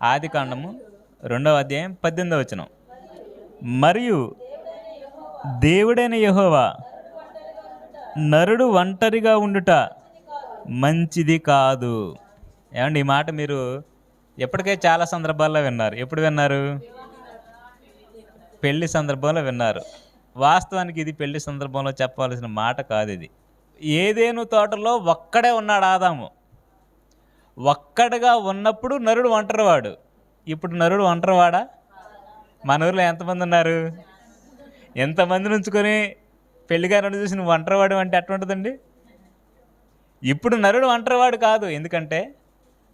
ఆదికాండము 2వ అధ్యాయం 18వ వచనం. మరియు దేవుడైన యెహోవా నరుడు ఒంటరిగా ఉండుట మంచిది కాదు. ఏమండి ఈ మాట మీరు ఎప్పటికే చాలా సందర్భాల్లో విన్నారు. ఎప్పుడు విన్నారు? పెళ్లి సందర్భంలో విన్నారు. వాస్తవానికి ఇది పెళ్లి సందర్భంలో చెప్పవలసిన మాట కాదు ఇది. ఏదెను తోటలో ఒక్కడే ఉన్నాడు ఆదాము. ఒక్కడిగా ఉన్నప్పుడు నరుడు ఒంటరివాడు. ఇప్పుడు నరుడు ఒంటరివాడా? మన ఊర్లో ఎంతమంది ఉన్నారు? ఎంతమందిని ఉంచుకొని పెళ్లిగా నన్ను చూసి నువ్వు ఒంటరివాడు అంటే ఎట్లుంటుందండి? ఇప్పుడు నరుడు ఒంటరివాడు కాదు. ఎందుకంటే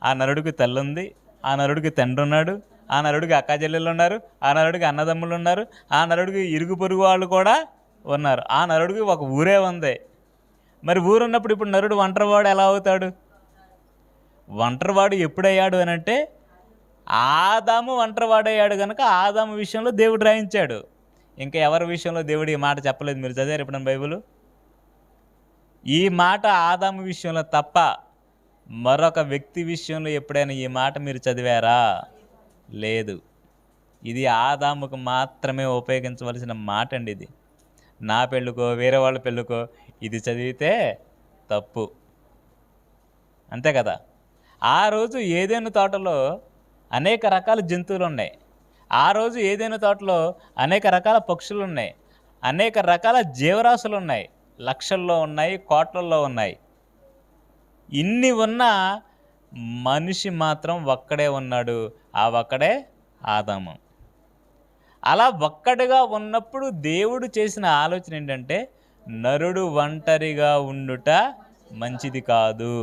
ఆ నరుడికి తల్లి ఉంది, ఆ నరుడికి తండ్రి ఉన్నాడు, ఆ నరుడికి అక్కాచెల్లెళ్ళు ఉన్నారు, ఆ నరుడికి అన్నదమ్ములు ఉన్నారు, ఆ నరుడికి ఇరుగు పొరుగు వాళ్ళు కూడా ఉన్నారు, ఆ నరుడికి ఒక ఊరే ఉంది. మరి ఊరున్నప్పుడు ఇప్పుడు నరుడు ఒంటరివాడు ఎలా అవుతాడు? ఒంటరివాడు ఎప్పుడయ్యాడు అని అంటే ఆదాము ఒంటరివాడయ్యాడు కనుక ఆదాము విషయంలో దేవుడు రాయించాడు. ఇంకా ఎవరి విషయంలో దేవుడు ఈ మాట చెప్పలేదు. మీరు చదివారు ఎప్పుడన్నా బైబిల్? ఈ మాట ఆదాము విషయంలో తప్ప మరొక వ్యక్తి విషయంలో ఎప్పుడైనా ఈ మాట మీరు చదివారా? లేదు. ఇది ఆదాముకు మాత్రమే ఉపయోగించవలసిన మాట అండి. ఇది నా పెళ్ళికో వేరే వాళ్ళ పెళ్ళికో ఇది చదివితే తప్పు. అంతే కదా? ఆ రోజు ఏదెను తోటలో అనేక రకాల జంతువులు ఉన్నాయి. ఆ రోజు ఏదెను తోటలో అనేక రకాల పక్షులు ఉన్నాయి, అనేక రకాల జీవరాశులు ఉన్నాయి. లక్షల్లో ఉన్నాయి, కోట్లల్లో ఉన్నాయి. ఇన్ని ఉన్నా మనిషి మాత్రం ఒక్కడే ఉన్నాడు. ఆ ఒక్కడే ఆదాము. అలా ఒక్కడిగా ఉన్నప్పుడు దేవుడు చేసిన ఆలోచన ఏంటంటే నరుడు ఒంటరిగా ఉండుట మంచిది కాదు.